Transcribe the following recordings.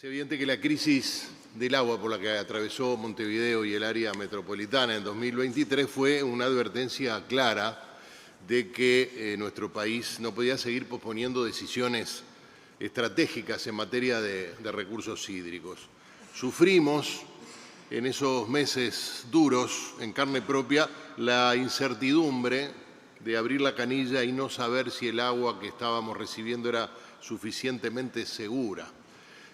Es evidente que la crisis del agua por la que atravesó Montevideo y el área metropolitana en 2023 fue una advertencia clara de que nuestro país no podía seguir posponiendo decisiones estratégicas en materia de recursos hídricos. Sufrimos en esos meses duros, en carne propia, la incertidumbre de abrir la canilla y no saber si el agua que estábamos recibiendo era suficientemente segura.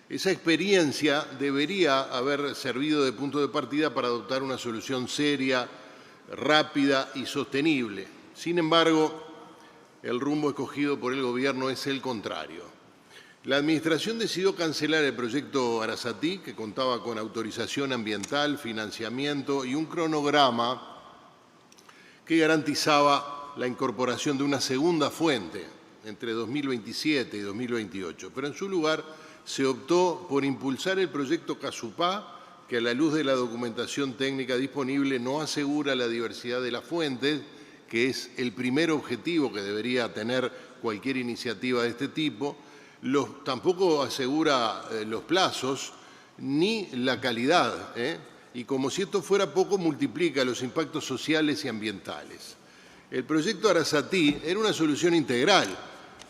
Esa experiencia debería haber servido de punto de partida para adoptar una solución seria, rápida y sostenible. Sin embargo, el rumbo escogido por el Gobierno es el contrario. La Administración decidió cancelar el proyecto Arasatí, que contaba con autorización ambiental, financiamiento y un cronograma que garantizaba la incorporación de una segunda fuente entre 2027 y 2028. Pero en su lugar se optó por impulsar el proyecto Casupá, que a la luz de la documentación técnica disponible no asegura la diversidad de las fuentes, que es el primer objetivo que debería tener cualquier iniciativa de este tipo. Tampoco asegura los plazos ni la calidad, y como si esto fuera poco, multiplica los impactos sociales y ambientales. El proyecto Arasatí era una solución integral.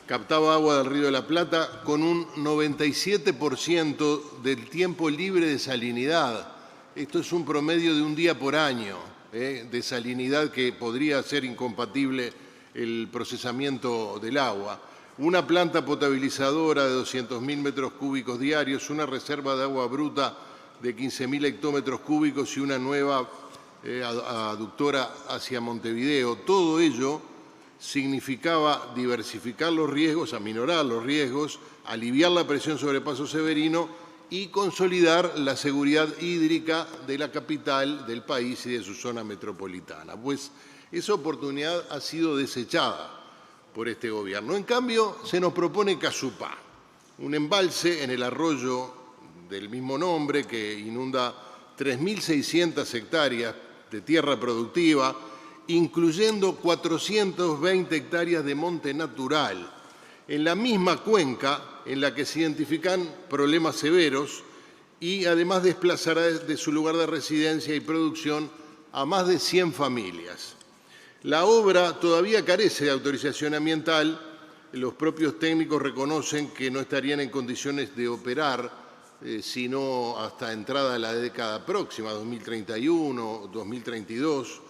Captaba agua del Río de la Plata con un 97% del tiempo libre de salinidad. Esto es un promedio de un día por año de salinidad que podría ser incompatible el procesamiento del agua. Una planta potabilizadora de 200.000 metros cúbicos diarios, una reserva de agua bruta de 15.000 hectómetros cúbicos y una nueva aductora hacia Montevideo. Todo ello significaba diversificar los riesgos, aminorar los riesgos, aliviar la presión sobre Paso Severino y consolidar la seguridad hídrica de la capital del país y de su zona metropolitana. Pues esa oportunidad ha sido desechada por este Gobierno. En cambio, se nos propone Casupá, un embalse en el arroyo del mismo nombre que inunda 3.600 hectáreas de tierra productiva, incluyendo 420 hectáreas de monte natural, en la misma cuenca en la que se identifican problemas severos y además desplazará de su lugar de residencia y producción a más de 100 familias. La obra todavía carece de autorización ambiental. Los propios técnicos reconocen que no estarían en condiciones de operar sino hasta entrada la década próxima, 2031, 2032.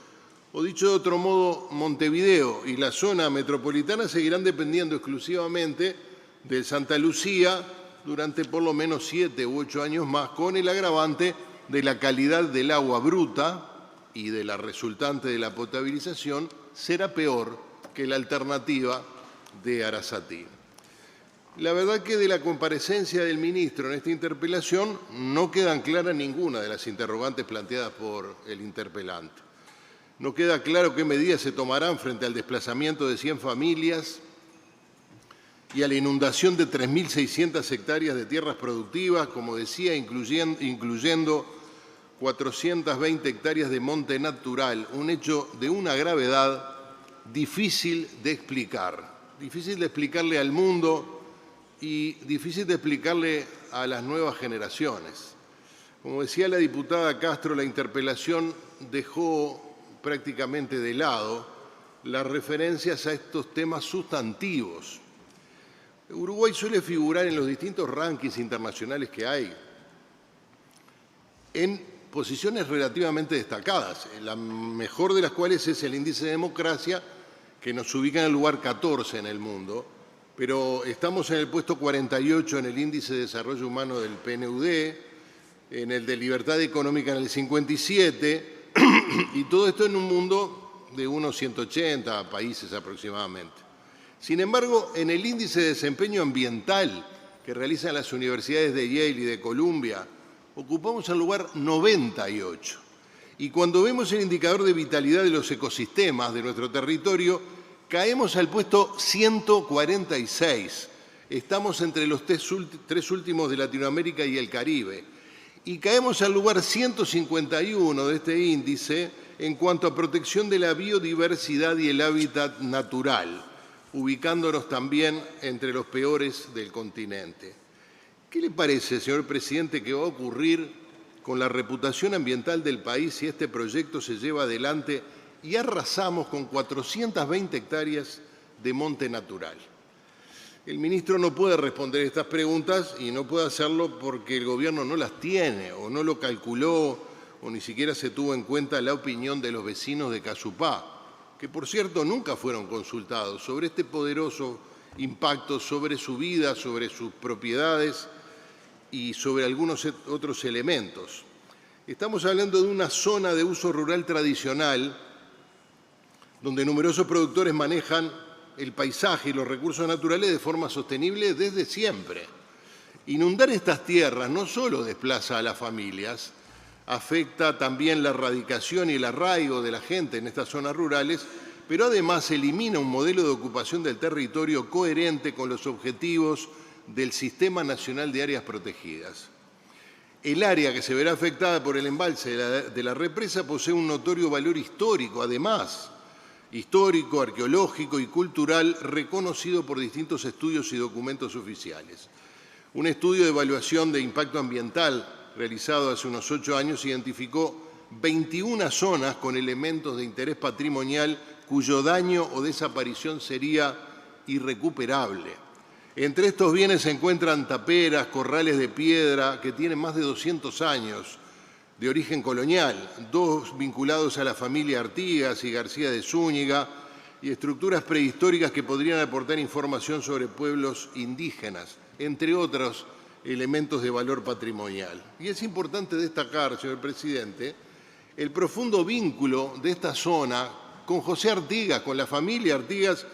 O dicho de otro modo, Montevideo y la zona metropolitana seguirán dependiendo exclusivamente de Santa Lucía durante por lo menos 7 u 8 años más, con el agravante de la calidad del agua bruta y de la resultante de la potabilización será peor que la alternativa de Arasatí. La verdad que de la comparecencia del ministro en esta interpelación no quedan claras ninguna de las interrogantes planteadas por el interpelante. No queda claro qué medidas se tomarán frente al desplazamiento de 100 familias y a la inundación de 3.600 hectáreas de tierras productivas, como decía, incluyendo 420 hectáreas de monte natural, un hecho de una gravedad difícil de explicarle al mundo y difícil de explicarle a las nuevas generaciones. Como decía la diputada Castro, la interpelación dejó prácticamente de lado las referencias a estos temas sustantivos. Uruguay suele figurar en los distintos rankings internacionales que hay en posiciones relativamente destacadas, la mejor de las cuales es el índice de democracia, que nos ubica en el lugar 14 en el mundo, pero estamos en el puesto 48 en el índice de desarrollo humano del PNUD, en el de libertad económica en el 57, y todo esto en un mundo de unos 180 países aproximadamente. Sin embargo, en el índice de desempeño ambiental que realizan las universidades de Yale y de Columbia, ocupamos el lugar 98. Y cuando vemos el indicador de vitalidad de los ecosistemas de nuestro territorio, caemos al puesto 146. Estamos entre los tres últimos de Latinoamérica y el Caribe. Y caemos al lugar 151 de este índice en cuanto a protección de la biodiversidad y el hábitat natural, ubicándonos también entre los peores del continente. ¿Qué le parece, señor presidente, que va a ocurrir con la reputación ambiental del país si este proyecto se lleva adelante y arrasamos con 420 hectáreas de monte natural? El ministro no puede responder estas preguntas y no puede hacerlo porque el gobierno no las tiene o no lo calculó o ni siquiera se tuvo en cuenta la opinión de los vecinos de Casupá, que por cierto nunca fueron consultados sobre este poderoso impacto sobre su vida, sobre sus propiedades y sobre algunos otros elementos. Estamos hablando de una zona de uso rural tradicional donde numerosos productores manejan el paisaje y los recursos naturales de forma sostenible desde siempre. Inundar estas tierras no solo desplaza a las familias, afecta también la erradicación y el arraigo de la gente en estas zonas rurales, pero además elimina un modelo de ocupación del territorio coherente con los objetivos del Sistema Nacional de Áreas Protegidas. El área que se verá afectada por el embalse de la represa posee un notorio valor histórico, además, histórico, arqueológico y cultural reconocido por distintos estudios y documentos oficiales. Un estudio de evaluación de impacto ambiental realizado hace unos 8 años identificó 21 zonas con elementos de interés patrimonial cuyo daño o desaparición sería irrecuperable. Entre estos bienes se encuentran taperas, corrales de piedra que tienen más de 200 años, de origen colonial, 2 vinculados a la familia Artigas y García de Zúñiga, y estructuras prehistóricas que podrían aportar información sobre pueblos indígenas, entre otros elementos de valor patrimonial. Y es importante destacar, señor presidente, el profundo vínculo de esta zona con José Artigas, con la familia Artigas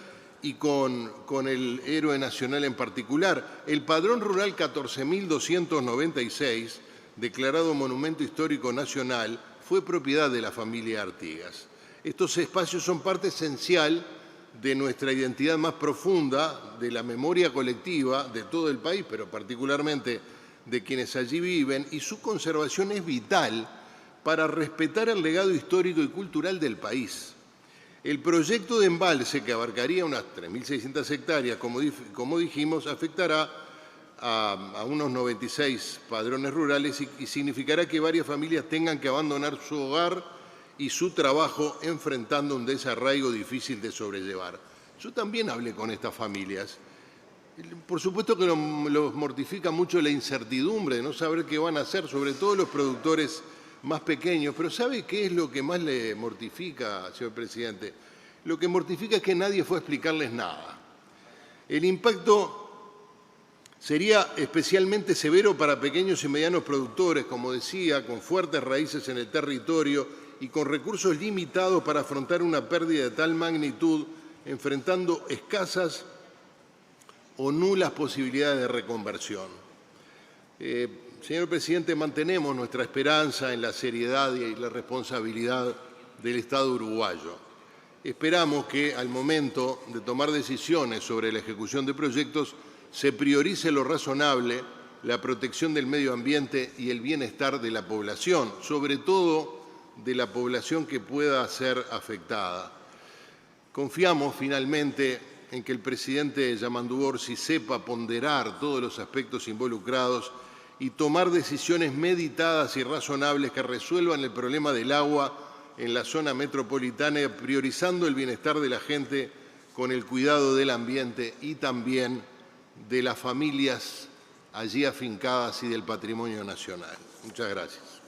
y con el héroe nacional en particular. El Padrón Rural 14.296, declarado Monumento Histórico Nacional, fue propiedad de la familia Artigas. Estos espacios son parte esencial de nuestra identidad más profunda, de la memoria colectiva de todo el país, pero particularmente de quienes allí viven, y su conservación es vital para respetar el legado histórico y cultural del país. El proyecto de embalse, que abarcaría unas 3.600 hectáreas, como dijimos, afectará a unos 96 padrones rurales y significará que varias familias tengan que abandonar su hogar y su trabajo enfrentando un desarraigo difícil de sobrellevar. Yo también hablé con estas familias. Por supuesto que los mortifica mucho la incertidumbre de no saber qué van a hacer, sobre todo los productores más pequeños. Pero ¿sabe qué es lo que más le mortifica, señor presidente? Lo que mortifica es que nadie fue a explicarles nada. El impacto sería especialmente severo para pequeños y medianos productores, como decía, con fuertes raíces en el territorio y con recursos limitados para afrontar una pérdida de tal magnitud, enfrentando escasas o nulas posibilidades de reconversión. Señor presidente, mantenemos nuestra esperanza en la seriedad y la responsabilidad del Estado uruguayo. Esperamos que al momento de tomar decisiones sobre la ejecución de proyectos se priorice lo razonable, la protección del medio ambiente y el bienestar de la población, sobre todo de la población que pueda ser afectada. Confiamos finalmente en que el presidente Yamandu Orsi sepa ponderar todos los aspectos involucrados y tomar decisiones meditadas y razonables que resuelvan el problema del agua en la zona metropolitana, priorizando el bienestar de la gente con el cuidado del ambiente y también de las familias allí afincadas y del patrimonio nacional. Muchas gracias.